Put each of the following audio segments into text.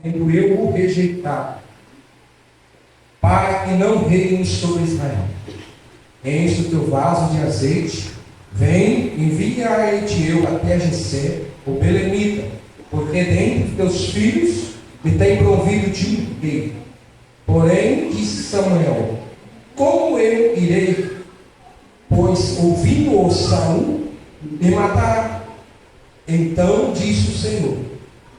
tendo eu o rejeitado, para que não reine sobre Israel. Enche o teu vaso de azeite, vem, envia-te eu até Jessé, o belemita, porque dentre teus filhos me tem provido de um rei. Porém, disse Samuel: como eu irei? Pois ouvindo-o Saul, me matará. Então disse o Senhor: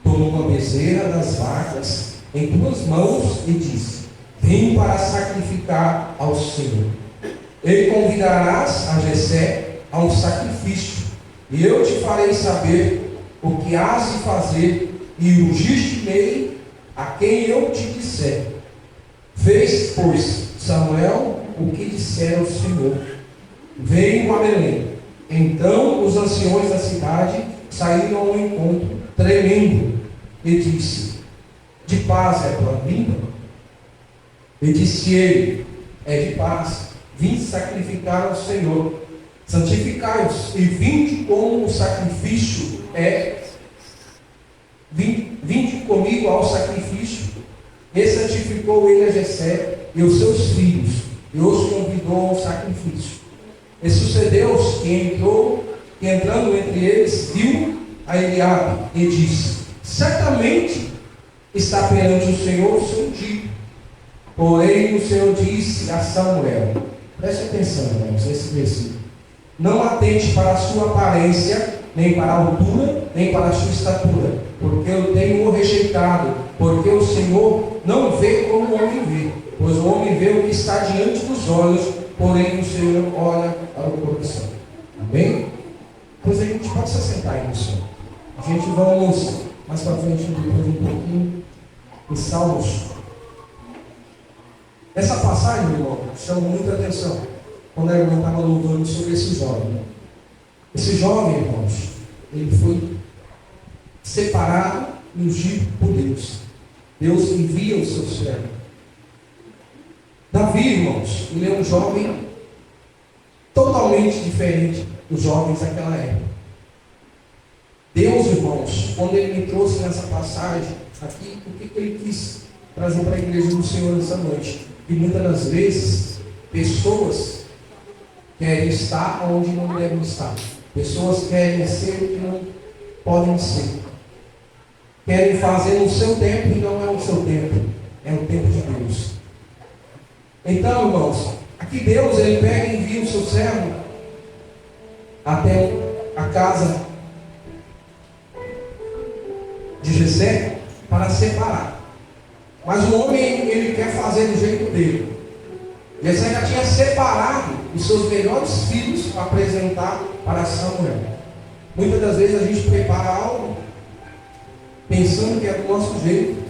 toma uma bezerra das vacas em tuas mãos e disse: vim para sacrificar ao Senhor. E convidarás a Jessé a um sacrifício, e eu te farei saber o que has de fazer, e ungir-te-ei a quem eu te disser. Fez, pois, Samuel o que dissera o Senhor. Veio a Belém. Então os anciões da cidade saíram ao encontro, tremendo, e disse: de paz é a tua vinda? E disse ele: é de paz, vim sacrificar ao Senhor. Santificai-os, e vinde como o sacrifício é. Vinde comigo ao sacrifício. E santificou ele a Jessé e os seus filhos, e os convidou ao sacrifício. E sucedeu que entrando entre eles, viu a Eliabe e disse: certamente está perante o Senhor o seu ungido. Porém o Senhor disse a Samuel, preste atenção, irmãos, nesse versículo: não atente para a sua aparência, nem para a altura, nem para a sua estatura, porque eu tenho o rejeitado, porque o Senhor não vê como o homem vê, pois o homem vê o que está diante dos olhos, porém o Senhor olha para o coração. Amém? Pois a gente pode se assentar aí no Senhor. A gente vamos mais para frente depois um pouquinho em Salmos. Essa passagem, meu irmão, chama muita atenção quando a irmã estava louvando sobre esse jovem. Esse jovem, irmãos, ele foi separado e ungido por Deus. Deus envia o seu servo. Davi, irmãos, ele é um jovem totalmente diferente dos jovens daquela época. Deus, irmãos, quando ele me trouxe nessa passagem aqui, o que ele quis trazer para a igreja do Senhor nessa noite? E muitas das vezes, pessoas querem estar onde não devem estar. Pessoas querem ser o que não podem ser. Querem fazer no seu tempo e não é o seu tempo. É o tempo de Deus. Então, irmãos, aqui Deus, ele pega e envia o seu servo até a casa de Jessé para separar. Mas o homem, ele quer fazer do jeito dele. Jessé já tinha separado os seus melhores filhos para apresentar para Samuel. Muitas das vezes a gente prepara algo pensando que é do nosso jeito,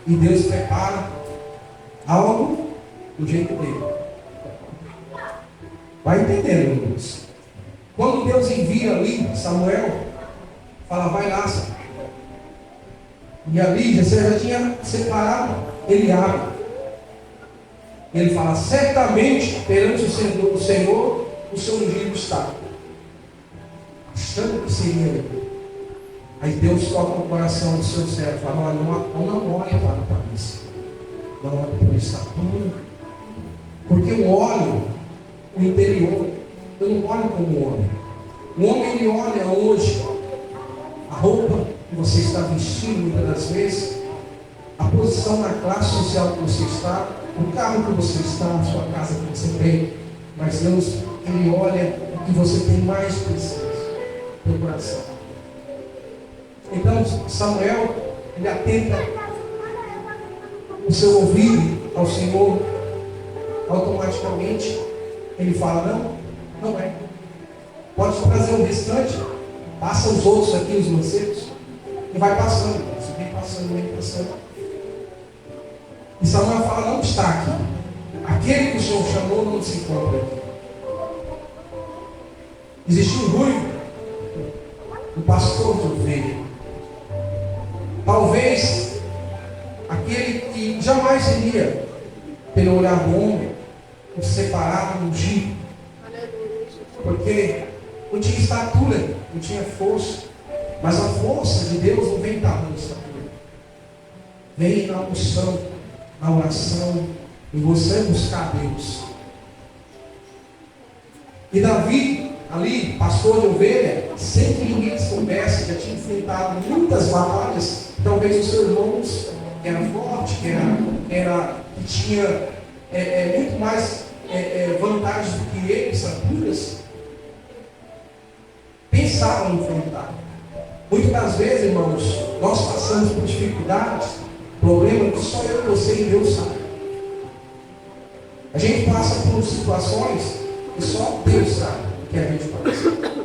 e Deus prepara algo do jeito dele. Vai entendendo, irmãos? Quando Deus envia ali Samuel, fala: vai lá, Samuel. E ali Jessé já tinha separado Eliabe. Ele fala: certamente perante o Senhor o seu ungido está. Achando que seria ele. Aí Deus toca no coração do seu servo e fala: não olhe para a aparência, não olhe para a estatura, porque eu olho o interior, eu não olho como o homem. O homem, ele olha hoje a roupa que você está vestindo, muitas das vezes, a posição na classe social que você está, o carro que você está, a sua casa que você tem. Mas Deus, ele olha o que você tem mais precioso, teu coração. Então Samuel, ele atenta o seu ouvido ao Senhor. Automaticamente ele fala: não é. Pode trazer o restante, passa os outros aqui, os mancebos, e vai passando. Você vem passando, vem passando. E Samuel fala: não está aqui. Aquele que o Senhor chamou não se encontra aqui. Existe um ruivo, um pastor de ovelha. Talvez aquele que jamais seria, pelo olhar do homem, o separado, ungido, porque não tinha estatura, não tinha força. Mas a força de Deus não vem da estatura, vem na unção, na oração, e você buscar Deus. E Davi, ali, pastor de ovelha, sem que ninguém soubesse, já tinha enfrentado muitas batalhas. Talvez os seus irmãos, que era forte, que tinha muito mais vantagens do que eles, alturas, pensavam em enfrentar. Muitas das vezes, irmãos, nós passamos por dificuldades, problemas que só eu, você e Deus sabe. A gente passa por situações que só Deus sabe o que a gente passa.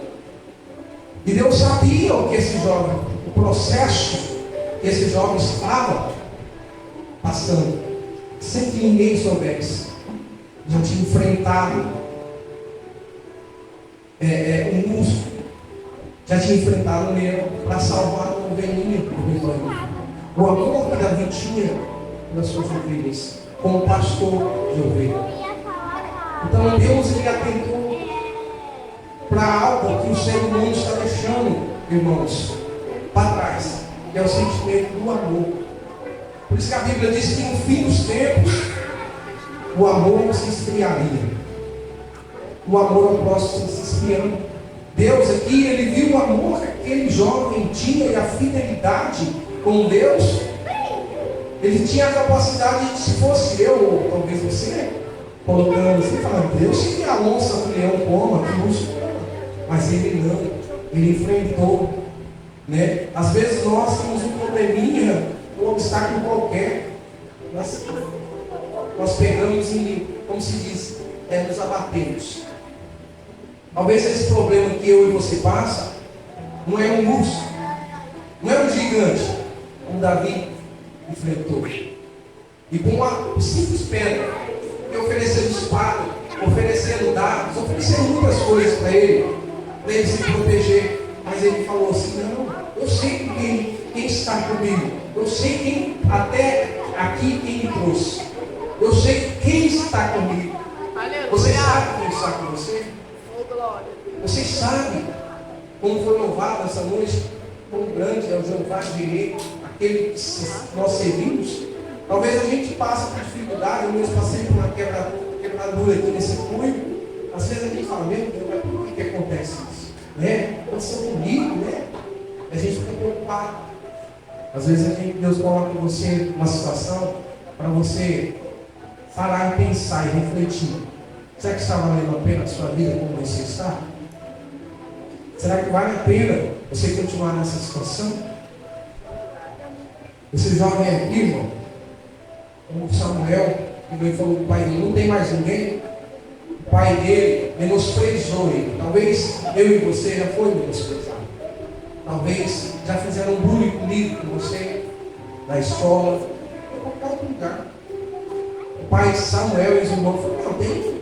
E Deus sabia o que esse jovem, o processo que esse jovem estava passando, sem que ninguém soubesse. Já tinha enfrentado um urso, já tinha enfrentado um leão para salvar uma ovelhinha do rebanho. O amor que Davi tinha nas suas ovelhas, como pastor de ovelha. Então Deus ele atentou para algo que o ser humano está deixando, irmãos, para trás, que é o sentimento do amor. Por isso que a Bíblia diz que no fim dos tempos o amor se esfriaria. O amor ao próximo se esfriando. Deus aqui, ele viu o amor que aquele jovem tinha e a fidelidade com Deus. Ele tinha a capacidade de, se fosse eu, ou talvez você, colocando assim, falando, Deus que a onça do leão coma, que urso coma. Mas ele não, ele enfrentou, né? Às vezes nós temos um probleminha, um obstáculo qualquer, nós pegamos e, como se diz, nos abatemos. Talvez esse problema que eu e você passa, não é um urso, não é um gigante, como Davi enfrentou. E com uma simples pedra, oferecendo espada, oferecendo dados, oferecendo muitas coisas para ele se proteger. Mas ele falou assim, não, eu sei quem está comigo, eu sei quem, até aqui quem me trouxe, eu sei quem está comigo. Você sabe quem está com você? Você sabe como foi louvado essa noite, quão grande é o Jeová Jireh, aquele que nós servimos. Talvez a gente passe por dificuldade, eu mesmo passei por uma quebradura aqui nesse punho. Às vezes a gente fala, meu Deus, mas por que acontece isso? Né? Aconteceu comigo, né? A gente fica preocupado. Às vezes Deus coloca você numa situação para você parar e pensar e refletir. Será que está valendo a pena a sua vida como você está? Será que vale a pena você continuar nessa situação? Esse jovem aqui, irmão, como Samuel, que veio e falou que o pai dele não tem mais ninguém. O pai dele menosprezou ele. Talvez eu e você já foi menosprezado. Talvez já fizeram bullying comigo, com você, na escola, em qualquer outro lugar. O pai Samuel e os irmãos falaram, não, tem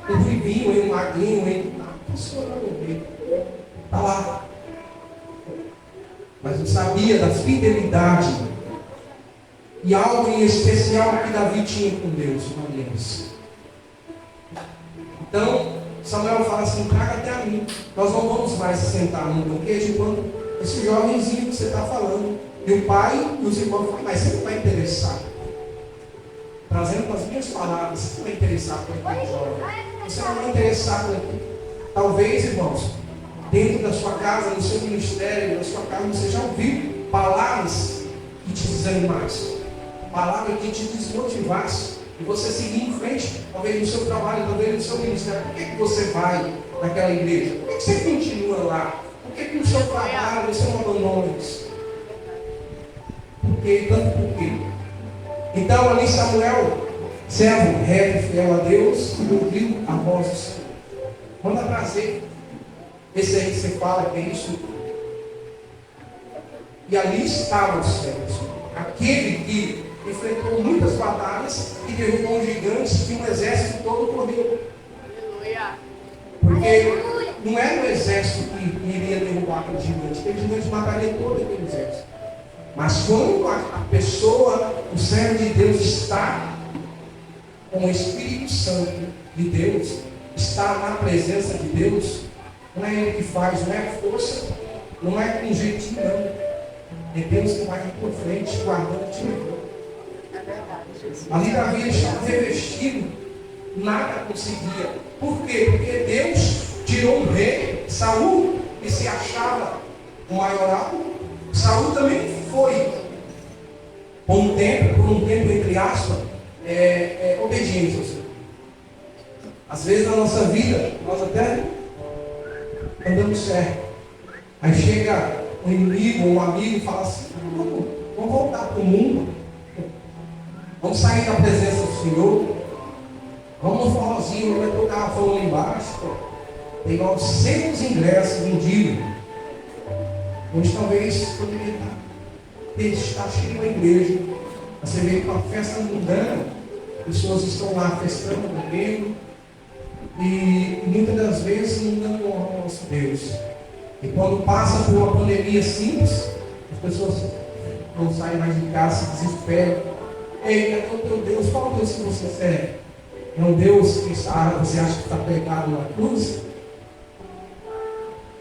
um rivinho, um magrinho, está lá. Mas não sabia da fidelidade e algo em especial que Davi tinha com Deus, uma deles. Então, Samuel fala assim, traga até a mim. Nós não vamos mais sentar num banquete enquanto esse jovenzinho que você está falando. E o pai e os irmãos falam, mas você não vai interessar. Trazendo com as minhas palavras, você não vai interessar por aquele jovem. Você não vai interessar por aquilo. Talvez, irmãos, dentro da sua casa, no seu ministério, na sua casa, você já ouviu palavras que te desanimassem, palavras que te desmotivassem, e você seguir em frente, talvez no seu trabalho, talvez no seu ministério. Por que você vai naquela igreja? Por que você continua lá? Por que no seu trabalho você não abandona isso? Por quê? Tanto por quê? Então ali Samuel, servo, reto e fiel a Deus, ouviu a voz do Senhor. Manda trazer esse aí que você fala que é isso. E ali estava o servo, aquele que enfrentou muitas batalhas e derrubou gigantes que um exército todo correu. Porque não era o exército que iria derrubar aquele gigante, aquele gigante mataria todo aquele exército. Mas quando a pessoa, o servo de Deus está com o Espírito Santo de Deus, está na presença de Deus, não é ele que faz, não é força, não é com jeitinho não. É Deus que vai na tua frente, guardando te levando. Ali Davi estava revestido, nada conseguia. Por quê? Porque Deus tirou um rei, Saul, que se achava o maioral. Saul também foi, por um tempo entre aspas, obediente ao Senhor. Às vezes na nossa vida, nós até andamos certo. Aí chega um inimigo ou um amigo e fala assim: vamos voltar para o mundo. Vamos sair da presença do Senhor. Vamos no forrozinho, vai tocar a fama lá embaixo. Tem 900 ingressos vendidos. Onde talvez poderia estar cheio a igreja. Você vê que uma festa mundana, pessoas estão lá festando, bebendo. E muitas das vezes não dando honra ao nosso Deus. E quando passa por uma pandemia simples, as pessoas não saem mais de casa, se desesperam. Ei, é o teu Deus? Qual Deus que você serve? É um Deus que você acha que está pregado na cruz?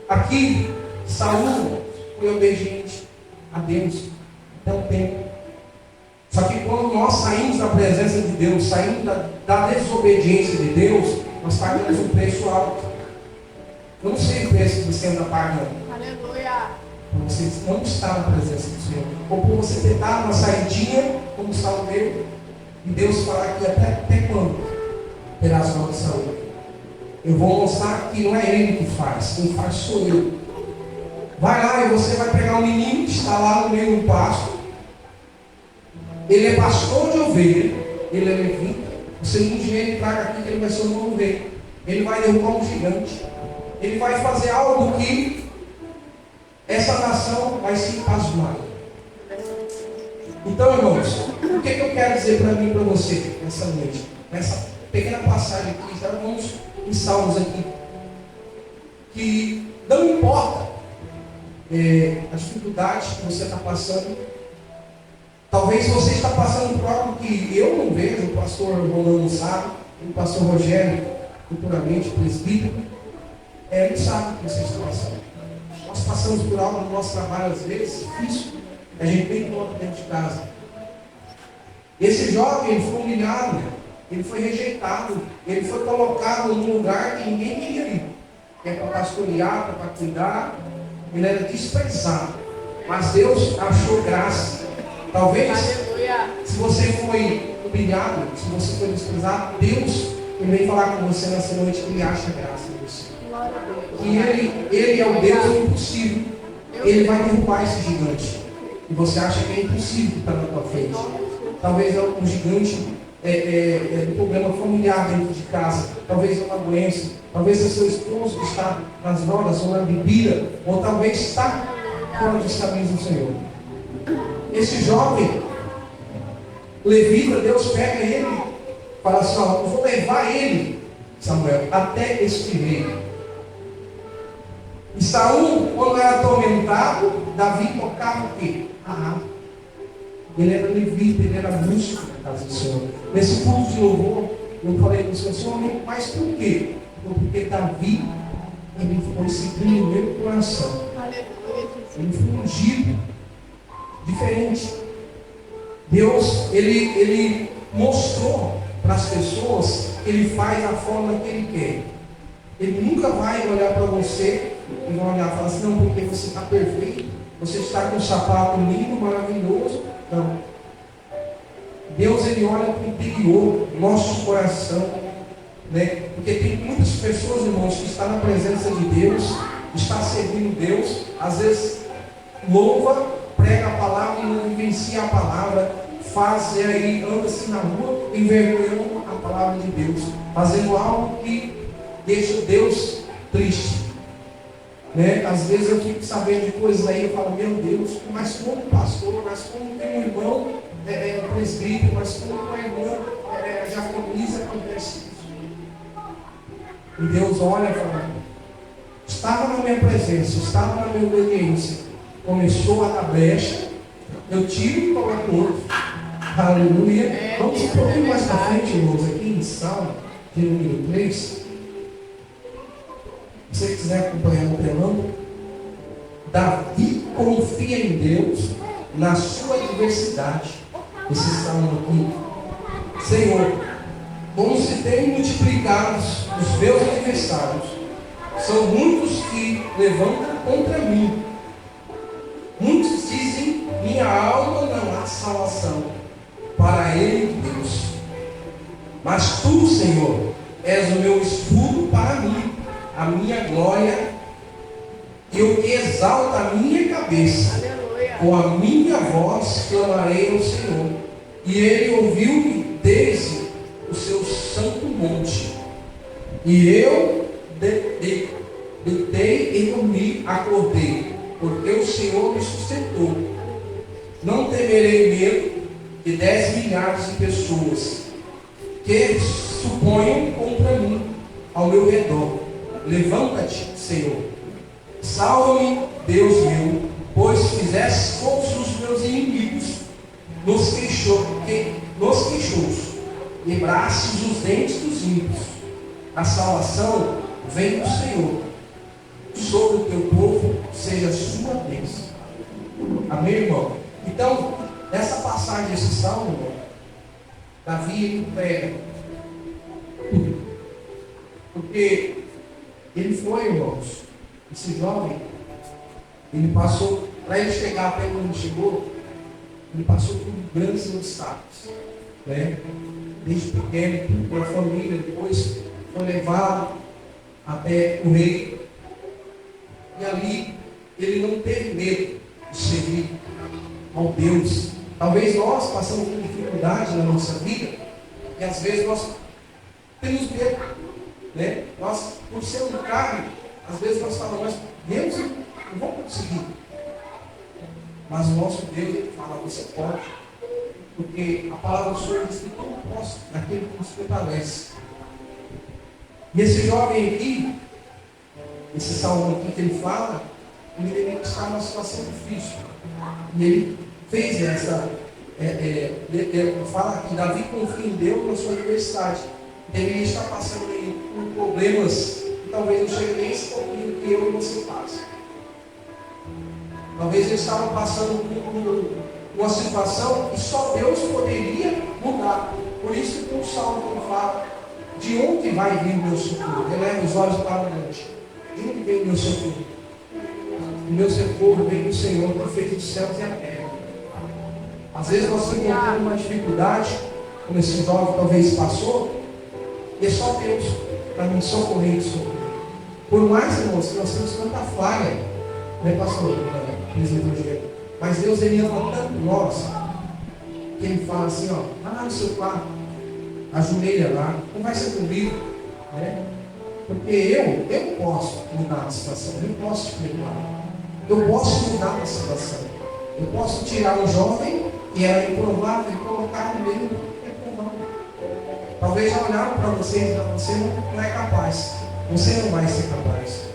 Aqui, Saul foi obediente a Deus até um tempo. Só que quando nós saímos da presença de Deus, saímos da desobediência de Deus, nós pagamos um preço alto. Eu não sei o preço que você anda pagando. Aleluia. Por você não estar na presença do Senhor. Ou por você ter dado uma saidinha, como Saul deu, e Deus falar que até quando terá a sua saúde. Eu vou mostrar que não é Ele que faz, quem faz sou eu. Vai lá e você vai pegar um menino que está lá no meio do pasto. Ele é pastor de ovelha, ele é levita. Você não dinheiro e traga aqui que ele vai ser um novo rei. Ele vai derrubar um gigante. Ele vai fazer algo que essa nação vai se pasmar. Então, irmãos, o que eu quero dizer para mim e para você nessa noite? Nessa pequena passagem aqui, já vamos em Salmos aqui. Que não importa a dificuldade que você está passando. Talvez você está passando por algo que eu não vejo, o pastor Rolando não sabe, o pastor Rogério, futuramente presbítero, não sabe o que você está passando. Nós passamos por algo no nosso trabalho, às vezes, difícil, a gente nem conta dentro de casa. Esse jovem, ele foi humilhado, ele foi rejeitado, ele foi colocado num lugar que ninguém queria ir. Que é para pastorear, para cuidar, ele era desprezado. Mas Deus achou graça. Talvez, se você foi humilhado, se você foi desprezado, Deus vem falar com você nessa noite que Ele acha graça em você. Que Ele é o Deus do impossível. Ele vai derrubar esse gigante. E você acha que é impossível estar na tua frente. Talvez é um gigante do problema familiar dentro de casa. Talvez é uma doença. Talvez é seu esposo que está nas drogas ou na bebida. Ou talvez está fora dos caminhos do Senhor. Esse jovem levita, Deus pega ele e fala assim: ó, eu vou levar ele, Samuel, até este rei. E Saul, quando era atormentado, Davi tocava o quê? A harpa. Ele era levita, ele era músico na casa do Senhor. Nesse culto de louvor, eu falei com o Senhor, mas por quê? Porque Davi, ele foi seguindo o meu coração. Ele foi ungido. Diferente. Deus, ele mostrou para as pessoas que Ele faz da forma que Ele quer. Ele nunca vai olhar para você e vai olhar e falar assim: não, porque você está perfeito, você está com um sapato lindo, maravilhoso. Não. Deus, Ele olha para o interior, nosso coração, né? Porque tem muitas pessoas, irmãos, que estão na presença de Deus, está servindo Deus, às vezes louva, prega a palavra e não vivencia a palavra, faz e aí anda-se na rua envergonhando a palavra de Deus, fazendo algo que deixa Deus triste, né? Às vezes eu fico sabendo de coisas aí, eu falo: meu Deus, mas como pastor, mas como tem um irmão presbítero, mas como uma irmã japonesa acontece isso? E Deus olha e fala: estava na minha presença, estava na minha obediência, começou a dar brecha, eu tiro e coloco outro. Aleluia. Vamos um pouquinho mais para frente, irmãos, aqui em Salmo, de número 3. Se você quiser acompanhar o telão, Davi confia em Deus na sua diversidade. Esse salmo aqui. Senhor, como se tem multiplicado os meus adversários, são muitos que levantam contra mim. Muitos dizem, minha alma não há salvação para ele, Deus. Mas tu, Senhor, és o meu escudo para mim, a minha glória, e o que exalta a minha cabeça. Aleluia. Com a minha voz clamarei ao Senhor, e ele ouviu-me desde o seu santo monte. E eu deitei e dormi, acordei, porque o Senhor me sustentou. Não temerei medo de 10 milhares de pessoas que suponham contra mim ao meu redor. Levanta-te, Senhor. Salva-me, Deus meu, pois fizeste todos os meus inimigos nos queixos, quebrastes os dentes dos ímpios. A salvação vem do Senhor. Sobre o teu povo seja a sua bênção. Amém, irmão? Então, nessa passagem desse salmo, irmão, Davi ele pega. Porque ele foi, irmãos, esse jovem, ele passou, para ele chegar até onde ele chegou, ele passou por grandes obstáculos, né? Desde pequeno, pela família, depois foi levado até o rei. E ali ele não teve medo de servir ao Deus. Talvez nós passamos por dificuldade na nossa vida, e às vezes nós temos medo, né? Nós, por ser um carne, às vezes nós falamos, mas Deus, eu não vou conseguir. Mas o nosso Deus, ele fala, você pode. Porque a palavra do Senhor diz que não posso, naquele que nos fortalece. E esse jovem aqui, esse salmo aqui que ele fala, ele deveria estar numa situação difícil. E ele fez essa. Ele fala que Davi confia em Deus na sua adversidade. Deveria estar passando por problemas que talvez não chegue nem esse pouquinho que eu e você passam. Talvez ele estava passando por uma situação que só Deus poderia mudar. Por isso que tem um salmo que fala: de onde vai vir o meu socorro? Eleva os olhos para o monte. De onde vem o meu socorro? O meu socorro vem do Senhor que fez os céus e a terra. Às vezes nós encontramos uma dificuldade, como esse jovem talvez passou, e é só Deus para nos socorrer e socorrer. Por mais, irmãos, que nós temos tanta falha, né, pastor? Mas Deus, ele ama tanto nós, que ele fala assim, ó, vai lá no seu quarto, ajoelha lá, conversa comigo, né? Porque eu posso mudar a situação, eu posso te preparar, eu posso mudar a situação, eu posso tirar um jovem que era improvável e colocar no meio reprovável. Talvez já olharam para você e disseram, você não é capaz, você não vai ser capaz.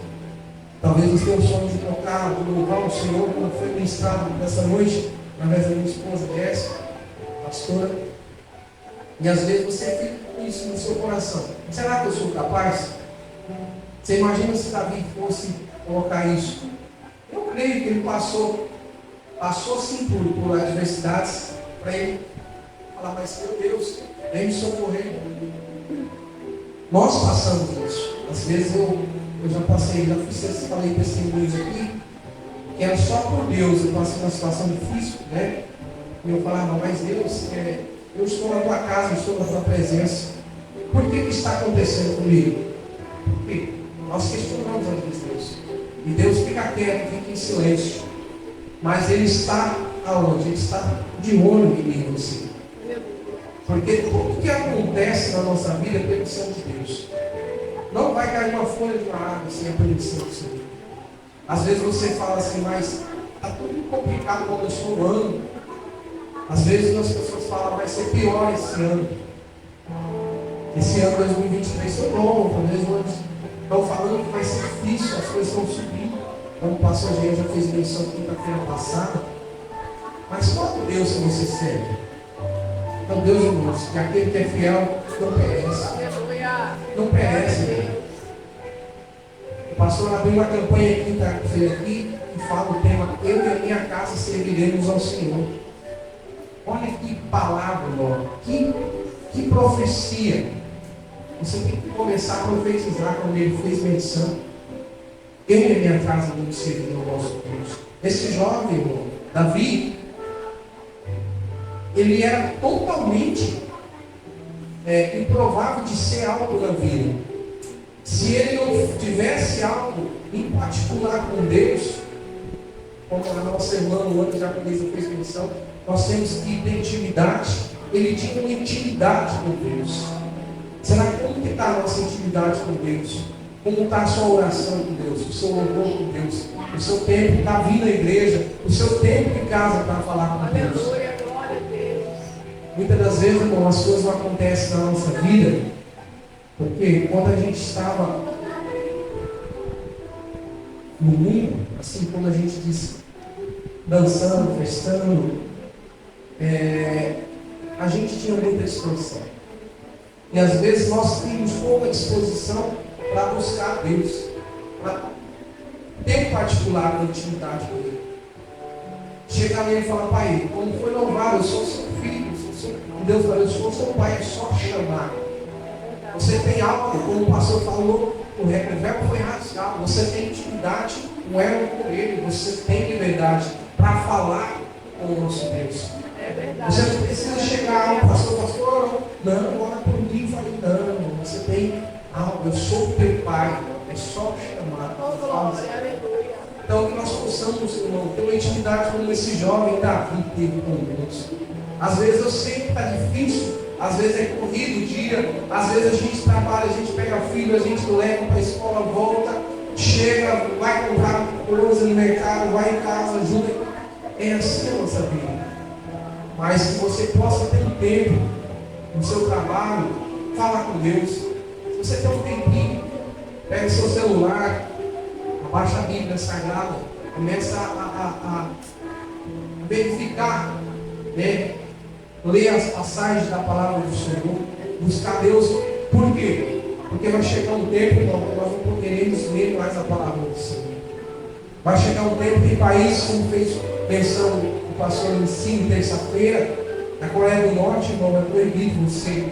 Talvez os teus sonhos de tocar, de louvar o Senhor, como foi ministrado nessa noite, através da minha esposa Jéssica, pastora. E às vezes você fica com isso no seu coração. Será que eu sou capaz? Você imagina se Davi fosse colocar isso? Eu creio que ele passou sim por adversidades, para ele falar, mas meu Deus, vem me socorrer. Nós passamos isso. Às vezes eu já passei, falei testemunhos aqui, que era só por Deus, eu passei uma situação difícil, né? E eu falava, mas Deus, eu estou na tua casa, eu estou na tua presença. Por que está acontecendo comigo? Porque nós questionamos às vezes Deus. E Deus fica quieto, fica em silêncio. Mas Ele está aonde? Ele está de olho em mim e você. Porque tudo que acontece na nossa vida é permissão de Deus. Não vai cair uma folha de uma árvore sem a permissão do Senhor. Às vezes você fala assim, mas está tudo complicado quando eu estou no ano. Às vezes as pessoas falam, vai ser pior esse ano. Esse ano 2023 foi bom, talvez estão falando que vai ser difícil, as coisas estão subindo. Como o pastor Jean já fez menção quinta-feira passada. Mas qual é Deus que você serve? Então Deus, irmãos, que aquele que é fiel não perece. Não perece. O pastor abriu uma campanha quinta-feira aqui e fala o tema: eu e a minha casa serviremos ao Senhor. Olha que palavra, irmão. Que profecia. Você tem que começar a profetizar quando ele fez menção. Eu e a minha casa vamos servir ao nosso Deus. Esse jovem, irmão, Davi, ele era totalmente improvável de ser algo na vida. Se ele não tivesse algo em particular com Deus, como a nossa irmã Luana japonesa fez menção, nós temos que ter intimidade. Ele tinha uma intimidade com Deus. Será como que está a nossa intimidade com Deus? Como está a sua oração com Deus? O seu louvor com Deus? O seu tempo está vindo à igreja? O seu tempo em casa para falar com Deus? Aleluia, glória a Deus. Muitas das vezes, irmão, as coisas não acontecem na nossa vida, porque quando a gente estava no mundo, assim como a gente diz, dançando, festando, a gente tinha muita disposição. E às vezes nós tínhamos pouca disposição para buscar Deus, para ter particular da intimidade com Ele. Chegar nele e falar: pai, como foi louvado, eu sou seu filho. E Deus falou: eu sou seu pai, é só chamar. Você tem algo, como o pastor falou, o verbo foi racial. Você tem intimidade com ela, com ele. Você tem liberdade para falar com o nosso Deus. É verdade. Você não precisa chegar ao pastor, não, ora por mim. Falei: não, você tem algo, eu sou teu pai. É só chamar. Oh, glória, aleluia. Então, que nós possamos, irmão, ter uma intimidade como esse jovem Davi teve com Deus. Às vezes eu sei que está difícil, às vezes é corrido o dia, às vezes a gente trabalha, a gente pega filho, a gente leva para a escola, volta, chega, vai comprar coisa no mercado, vai em casa, ajuda. É assim a nossa vida. Mas que você possa ter um tempo no seu trabalho, falar com Deus. Se você tem um tempinho, pega o seu celular, abaixa a Bíblia Sagrada, começa a verificar, né? Ler as passagens da palavra do Senhor, buscar Deus. Por quê? Porque vai chegar um tempo, irmão, que nós não poderemos ler mais a palavra do Senhor. Vai chegar um tempo que país, como fez menção o pastor Ensino terça-feira, na Coreia do Norte, irmão, é proibido você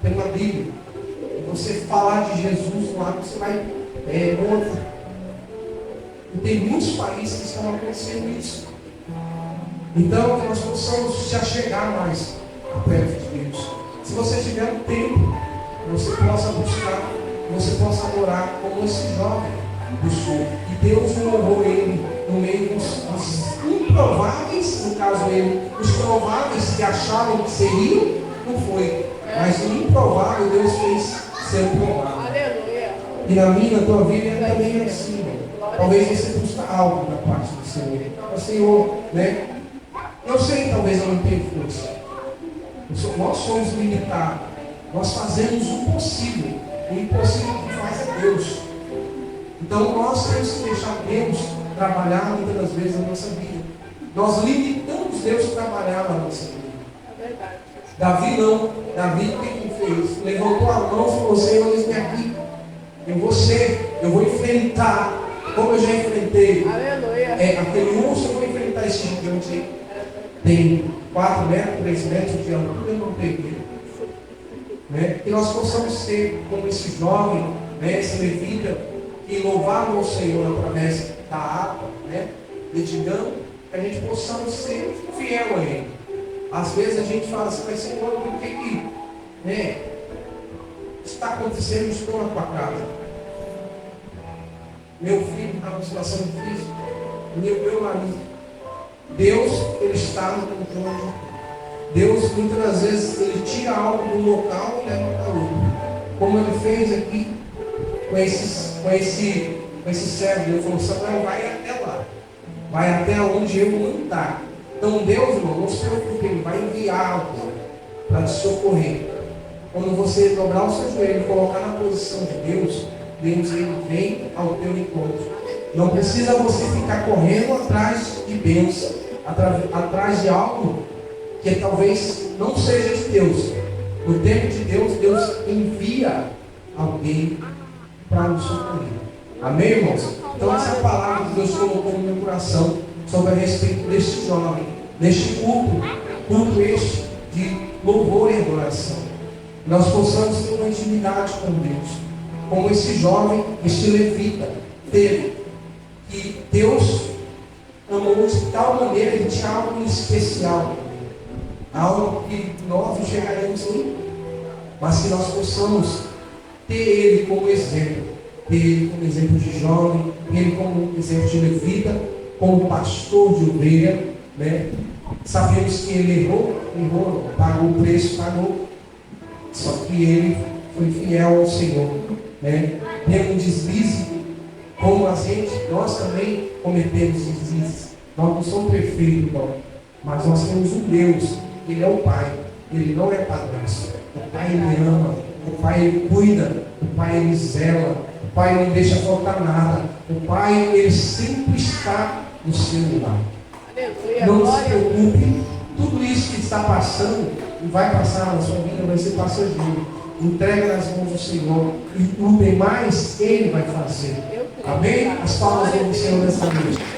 ter uma Bíblia. Você falar de Jesus lá, você vai morto. E tem muitos países que estão acontecendo isso. Então, que nós possamos se achegar mais perto de Deus. Se você tiver um tempo, você possa buscar, você possa adorar como esse jovem buscou. E Deus honrou ele no meio dos improváveis, no caso ele, os prováveis que achavam que seriam, não foi. Mas o improvável Deus fez ser o provável. Aleluia. E na minha, na tua vida, é também assim. Talvez você busque algo da parte do Senhor. O Senhor, né? Eu sei, talvez eu não tenha força. Nós somos limitados. Nós fazemos o possível. O impossível que faz é Deus. Então nós temos que deixar Deus trabalhar muitas das vezes na nossa vida. Nós limitamos Deus a trabalhar na nossa vida. É verdade. Davi não. Davi o que fez? Levantou a mão e falou: Senhor, eis-me aqui. Eu vou ser, eu vou enfrentar, como eu já enfrentei. Aleluia. Aquele urso, eu vou enfrentar esse gigante aí. Tem 4 metros, 3 metros de altura, eu não peguei. Né? Que nós possamos ser como esse jovem, né, esse levita, que louvava o Senhor através da água, né, dedicando, que a gente possamos ser fiel a Ele. Às vezes a gente fala assim: mas Senhor, por que né, está acontecendo isso na tua casa? Meu filho está numa situação difícil, meu marido. Deus, Ele está no controle. Deus, muitas das vezes, Ele tira algo do local e leva para outro. Como Ele fez aqui com esse servo. Ele falou: Samuel, vai até lá. Vai até onde eu mandar. Então Deus, irmão, não se preocupe, Ele vai enviar algo para te socorrer. Quando você dobrar o seu joelho e colocar na posição de Deus, Deus Ele vem ao teu encontro. Não precisa você ficar correndo atrás de bênção, atrás de algo que talvez não seja de Deus. No tempo de Deus, Deus envia alguém para nos socorrer. Amém, irmãos? Então essa é a palavra que Deus colocou no meu coração sobre a respeito deste jovem, deste culto este de louvor e adoração. Nós possamos ter uma intimidade com Deus, como esse jovem, este levita teve, que Deus amou de tal maneira, ele tinha algo especial, algo que nós não chegaremos nunca, mas que nós possamos ter ele como exemplo, ter ele como exemplo de jovem, ter ele como exemplo de levita, como pastor de ovelha, né? Sabemos que ele errou, pagou o preço, pagou, só que ele foi fiel ao Senhor, né? Teve um deslize, como a gente, nós também cometemos deslizes. Nós não somos perfeitos, não, mas nós temos um Deus, Ele é o Pai, Ele não é padrasto. O Pai Ele ama, o Pai Ele cuida, o Pai Ele zela, o Pai não deixa faltar nada, o Pai Ele sempre está no seu lugar. Aleluia, Não se glória. preocupe, tudo isso que está passando e vai passar na sua vida, vai ser passageiro. Entrega nas mãos do Senhor e o demais Ele vai fazer. Eu creio. Amém? As palmas do Senhor nessa noite.